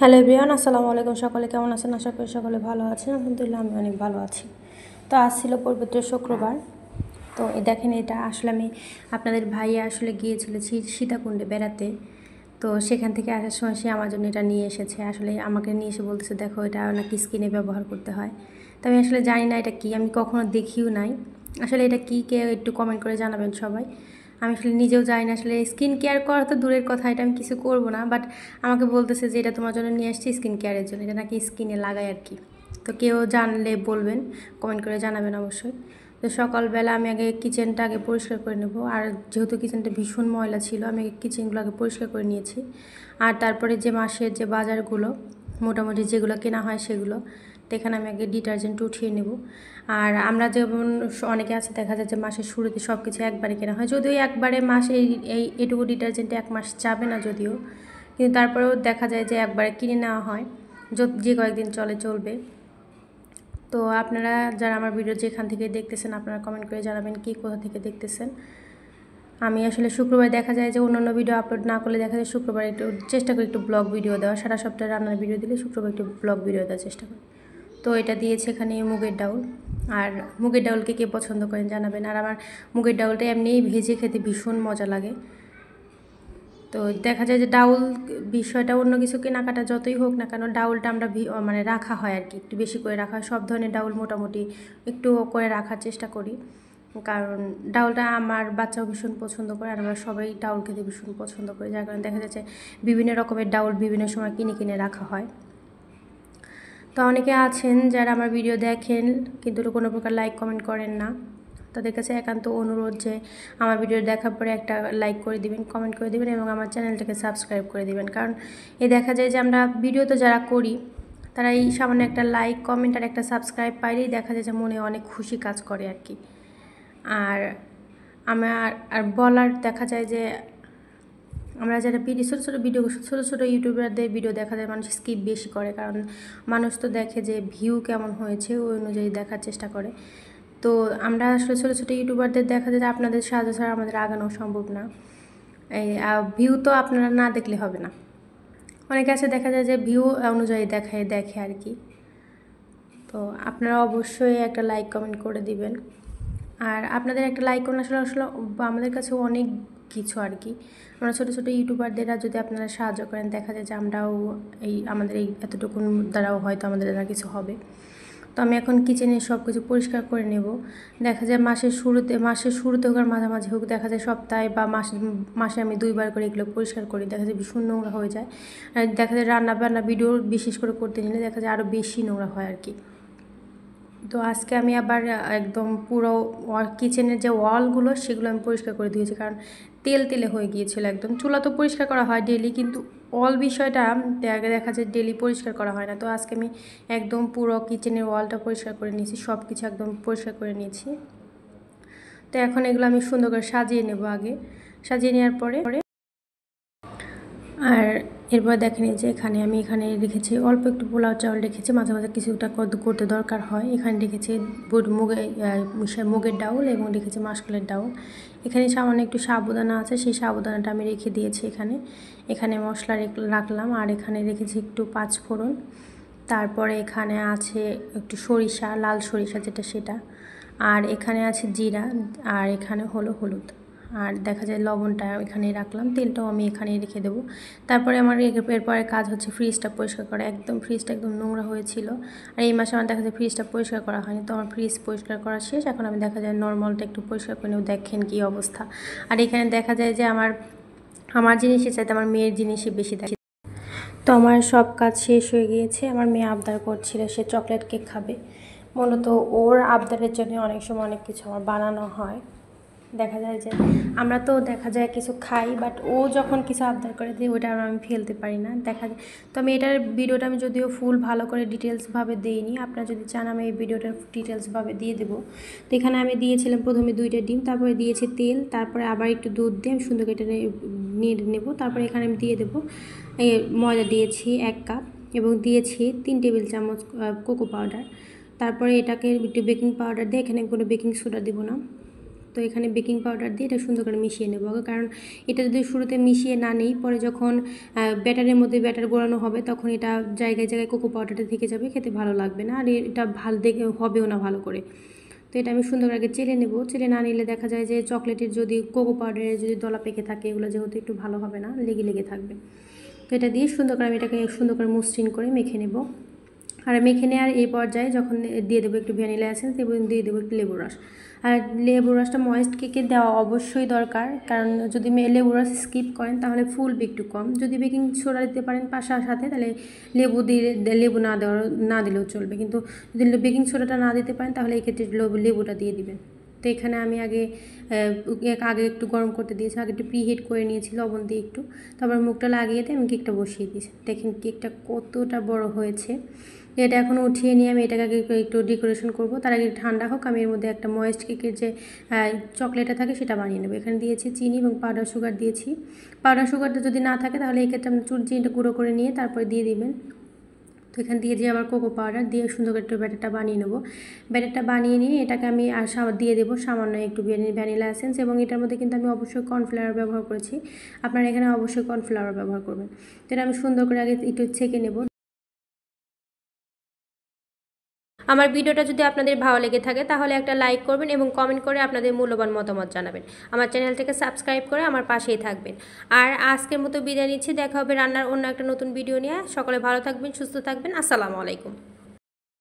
Hello everyone, আসসালামু আলাইকুম। সকলে কেমন আছেন? আশা করি সকলে ভালো আছেন। আলহামদুলিল্লাহ আমি অনেক ভালো আছি। তো আজ ছিল পবিত্র শুক্রবার। তো দেখেন, এটা আসলে আমি আপনাদের ভাইয়া আসলে গিয়েছিল সীতাকুণ্ডে বেড়াতে। তো সেখান থেকে আসার সময় সে আমার জন্য এটা নিয়ে এসেছে। আসলে আমাকে নিয়ে এসে বলতেছে, দেখো এটা নাকি স্কিনে ব্যবহার করতে হয়। তো আমি আসলে জানি না এটা কী, আমি কখনো দেখিও নাই। আসলে এটা কী, কেউ একটু কমেন্ট করে জানাবেন সবাই। আমি আসলে নিজেও জানি না। আসলে স্কিন কেয়ার করা তো দূরের কথা, এটা আমি কিছু করব না, বাট আমাকে বলতেছে যে এটা তোমার জন্য নিয়ে আসছি স্কিন কেয়ারের জন্য, এটা নাকি স্কিনে লাগায় আর কি। তো কেউ জানলে বলবেন, কমেন্ট করে জানাবেন অবশ্যই। তো সকালবেলা আমি আগে কিচেনটা আগে পরিষ্কার করে নেব। আর যেহেতু কিচেনটা ভীষণ ময়লা ছিল, আমি কিচেনগুলো আগে পরিষ্কার করে নিয়েছি। আর তারপরে যে মাসের যে বাজারগুলো মোটামুটি যেগুলো কেনা হয় সেগুলো, তো এখানে আমি আগে ডিটারজেন্ট উঠিয়ে নেব। আর আমরা যেমন অনেকে আছে দেখা যায় যে মাসের শুরুতে সব কিছু একবারে কেনা হয়, যদিও একবারে মাসে এটুকু ডিটারজেন্টে এক মাস যাবে না যদিও, কিন্তু তারপরেও দেখা যায় যে একবারে কিনে নেওয়া হয়, যে কয়েকদিন চলবে। তো আপনারা যারা আমার ভিডিও যেখান থেকে দেখতেছেন, আপনারা কমেন্ট করে জানাবেন কি কোথা থেকে দেখতেছেন। আমি আসলে শুক্রবার দেখা যায় যে অন্যান্য ভিডিও আপলোড না করলে দেখা যায় শুক্রবার একটু চেষ্টা করি একটু ব্লগ ভিডিও দেওয়া। সারা সপ্তাহে রান্নার ভিডিও দিলে শুক্রবার একটু ব্লগ ভিডিও দেওয়ার চেষ্টা করি। তো এটা দিয়েছে এখানে মুগের ডাউল। আর মুগের ডাউলকে কে পছন্দ করেন জানাবেন। আর আমার মুগের ডাউলটা এমনিই ভেজে খেতে ভীষণ মজা লাগে। তো দেখা যায় যে ডাউল বিষয়টা অন্য কিছু কেনাকাটা যতই হোক না কেন, ডাউলটা আমরা মানে রাখা হয় আর কি, একটু বেশি করে রাখা হয়। সব ধরনের ডাউল মোটামুটি একটু করে রাখার চেষ্টা করি, কারণ ডাউলটা আমার বাচ্চাও ভীষণ পছন্দ করে, আর আমরা সবাই ডাউল খেতে ভীষণ পছন্দ করি। যার কারণে দেখা যাচ্ছে বিভিন্ন রকমের ডাউল বিভিন্ন সময় কিনে রাখা হয়। তো অনেকে আছেন যারা আমার ভিডিও দেখেন কিন্তু কোনো প্রকার লাইক কমেন্ট করেন না। তাদের কাছে একান্ত অনুরোধ যে আমার ভিডিও দেখার পরে একটা লাইক করে দিবেন, কমেন্ট করে দিবেন এবং আমার চ্যানেলটাকে সাবস্ক্রাইব করে দিবেন। কারণ দেখা যায় যে আমরা ভিডিও তো যারা করি তারা এই সামান্য একটা লাইক কমেন্ট আর একটা সাবস্ক্রাইব পাইলেই দেখা যায় যে মনে অনেক খুশি কাজ করে আর কি। আর আমার বলার দেখা যায় যে আমরা যারা ছোটো ছোটো ইউটিউবারদের ভিডিও দেখা যায় মানুষ স্কিপ বেশি করে, কারণ মানুষ তো দেখে যে ভিউ কেমন হয়েছে ওই অনুযায়ী দেখার চেষ্টা করে। তো আমরা আসলে ছোটো ছোটো ইউটিউবারদের দেখা যায় যে আপনাদের সাহায্য ছাড়া আমাদের আগানো সম্ভব না। এই ভিউ তো আপনারা না দেখলে হবে না। অনেকে আছে দেখা যায় যে ভিউ অনুযায়ী দেখে আর কি। তো আপনারা অবশ্যই একটা লাইক কমেন্ট করে দিবেন। আর আপনাদের একটা লাইক কমেন্ট আসলে আমাদের কাছে অনেক কিছু আর কি। আমরা ছোটো ছোটো ইউটিউবারদেরা যদি আপনারা সাহায্য করেন, দেখা যায় যে আমরাও আমাদের এই এতটুকুন দ্বারাও হয়তো আমাদের দ্বারা কিছু হবে। তো আমি এখন কিচেনে সব কিছু পরিষ্কার করে নেব। দেখা যায় মাসের শুরুতে হোক আর মাঝামাঝি হোক, দেখা যায় সপ্তাহে বা মাসে আমি 2 বার করে এগুলো পরিষ্কার করি। দেখা যায় ভীষণ নোংরা হয়ে যায়। আর দেখা যায় রান্না ভিডিও বিশেষ করে করতে নিলে দেখা যায় আরও বেশি নোংরা হয় আর কি। তো আজকে আমি আবার একদম পুরো কিচেনের যে ওয়ালগুলো সেগুলো আমি পরিষ্কার করে দিয়েছি, কারণ তেলে হয়ে গিয়েছিল একদম। চুলা তো পরিষ্কার করা হয় ডেলি, কিন্তু ওয়াল বিষয়টা দেখা যায় ডেলি পরিষ্কার করা হয় না। তো আজকে আমি একদম পুরো কিচেনের ওয়ালটা পরিষ্কার করে নিয়েছি, সব কিছু একদম পরিষ্কার করে নিয়েছি। তো এখন এগুলো আমি সুন্দর করে সাজিয়ে নেব। আগে সাজিয়ে নেওয়ার পরে আর এরপর দেখেন যে এখানে রেখেছি অল্প একটু পোলাও চাউল রেখেছি, মাঝে মাঝে কিছুটা করতে দরকার হয়। এখানে রেখেছি মুগের ডাউল এবং রেখেছি মাসকলাইয়ের ডাউল। এখানে সামান্য একটু সাবুদানা আছে, সেই সাবুদানাটা আমি রেখে দিয়েছি এখানে মশলা রাখলাম। আর এখানে রেখেছি একটু 5 ফোড়ন। তারপরে এখানে আছে একটু সরিষা, লাল সরিষা সেটা। আর এখানে আছে জিরা, আর এখানে হলো হলুদ। আর দেখা যায় লবণটা এখানে রাখলাম, তেলটাও আমি এখানেই রেখে দেবো। তারপরে আমার এরপরে কাজ হচ্ছে ফ্রিজটা পরিষ্কার করা। ফ্রিজটা একদম নোংরা হয়েছিল, আর এই মাসে আমার দেখা যায় ফ্রিজটা পরিষ্কার করা হয়নি। তো আমার ফ্রিজ পরিষ্কার করা শেষ, এখন আমি দেখা যায় নর্মালটা একটু পরিষ্কার করে নেব। দেখেন কী অবস্থা। আর এখানে দেখা যায় যে আমার জিনিসের চাইতে আমার মেয়ের জিনিসই বেশি দেখে। তো আমার সব কাজ শেষ হয়ে গিয়েছে। আমার মেয়ে আবদার করছিল সে চকলেট কেক খাবে। মূলত ওর আবদারের জন্য অনেক সময় অনেক কিছু আমার বানানো হয়। দেখা যায় যে আমরা তো দেখা যায় কিছু খাই, বাট ও যখন কিছু আবদার করে দিই ওইটা আমি ফেলতে পারি না। দেখা যায় তো আমি এটার ভিডিওটা আমি যদিও ফুল ভালো করে ডিটেলসভাবে দিইনি, আপনারা যদি চান আমি এই ভিডিওটা ডিটেলসভাবে দিয়ে দেবো। তো এখানে আমি দিয়েছিলাম প্রথমে 2টা ডিম, তারপরে দিয়েছি তেল, তারপরে আবার একটু দুধ দিয়ে আমি সুন্দর কেটে নিয়ে নেব। তারপরে এখানে আমি দিয়ে দেবো ময়দা দিয়েছি 1 কাপ এবং দিয়েছি 3 টেবিল চামচ কোকো পাউডার। তারপরে এটাকে একটু বেকিং পাউডার দিয়ে, এখানে কোনো বেকিং সোডা দেবো না। তো এখানে বেকিং পাউডার দিয়ে এটা সুন্দর করে মিশিয়ে নেব, কারণ এটা যদি শুরুতে মিশিয়ে না নেই, পরে যখন ব্যাটারের মধ্যে ব্যাটার গোলানো হবে তখন এটা জায়গায় জায়গায় কোকো পাউডারটা থেকে যাবে, খেতে ভালো লাগবে না, আর এটা ভালো দেখে হবেও না ভালো করে। তো এটা আমি সুন্দর আগে চেলে নেব। চেলে না নিলে দেখা যায় যে চকলেটের যদি কোকো পাউডারের যদি দলা পেকে থাকে, এগুলো যেহেতু একটু ভালো হবে না, লেগে লেগে থাকবে। তো এটা দিয়ে সুন্দর করে আমি এটাকে সুন্দর করে মসৃণ করে মেখে নেব। আর মেখে নেওয়ার এই পর্যায়ে যখন দিয়ে দেবো একটু ভ্যানিলা এসেন্স এবং দিয়ে দেবো একটু লেবুর রস। আর লেবুর রসটা ময়েস্ট কেকে দেওয়া অবশ্যই দরকার, কারণ যদি লেবুর রস স্কিপ করেন তাহলে ফুলবে একটু কম। যদি বেকিং সোডা দিতে পারেন পাশার সাথে, তাহলে লেবু না দিলেও চলবে, কিন্তু যদি বেকিং সোডাটা না দিতে পারেন তাহলে এই ক্ষেত্রে লেবুটা দিয়ে দিবেন। তো এখানে আমি আগে একটু গরম করতে দিয়েছি, আগে একটু প্রিহিট করে নিয়েছি লবণ দিয়ে একটু, তারপর মুখটা লাগিয়ে দিয়ে আমি কেকটা বসিয়ে দিয়েছি। দেখেন কেকটা কতটা বড় হয়েছে। এটা এখন উঠিয়ে নিয়ে আমি এটাকে আগে একটু ডেকোরেশন করব। তার আগে ঠান্ডা হোক, আমি এর মধ্যে একটা ময়েস্ট কেকের যে চকলেটটা থাকে সেটা বানিয়ে নেব। এখানে দিয়েছি চিনি এবং পাউডার সুগার দিয়েছি। পাউডার সুগারটা যদি না থাকে তাহলে এই ক্ষেত্রে আপনি চিনিটা গুঁড়ো করে নিয়ে তারপরে দিয়ে দিবেন। তো এখানে দিয়ে আবার কোকো পাউডার দিয়ে সুন্দর করে একটু ব্যাটারটা বানিয়ে নেবো। ব্যাটারটা বানিয়ে নিয়ে এটাকে আমি দিয়ে দেবো সামান্য একটু ভ্যানিলা এসেন্স, এবং এটার মধ্যে কিন্তু আমি অবশ্যই কর্নফ্লাওয়ার ব্যবহার করেছি, আপনারা এখানে অবশ্যই কর্নফ্লাওয়ার ব্যবহার করবেন। তো এটা আমি সুন্দর করে আগে একটু ছেঁকে নেব। আমার ভিডিওটা যদি আপনাদের ভালো লেগে থাকে তাহলে একটা লাইক করবেন এবং কমেন্ট করে আপনাদের মূল্যবান মতামত জানাবেন। আমার চ্যানেলটাকে সাবস্ক্রাইব করে আমার পাশেই থাকবেন। আর আজকের মতো বিদায় নিচ্ছি, দেখা হবে রান্নার অন্য একটা নতুন ভিডিও নিয়ে। সকলে ভালো থাকবেন, সুস্থ থাকবেন। আসসালামু আলাইকুম।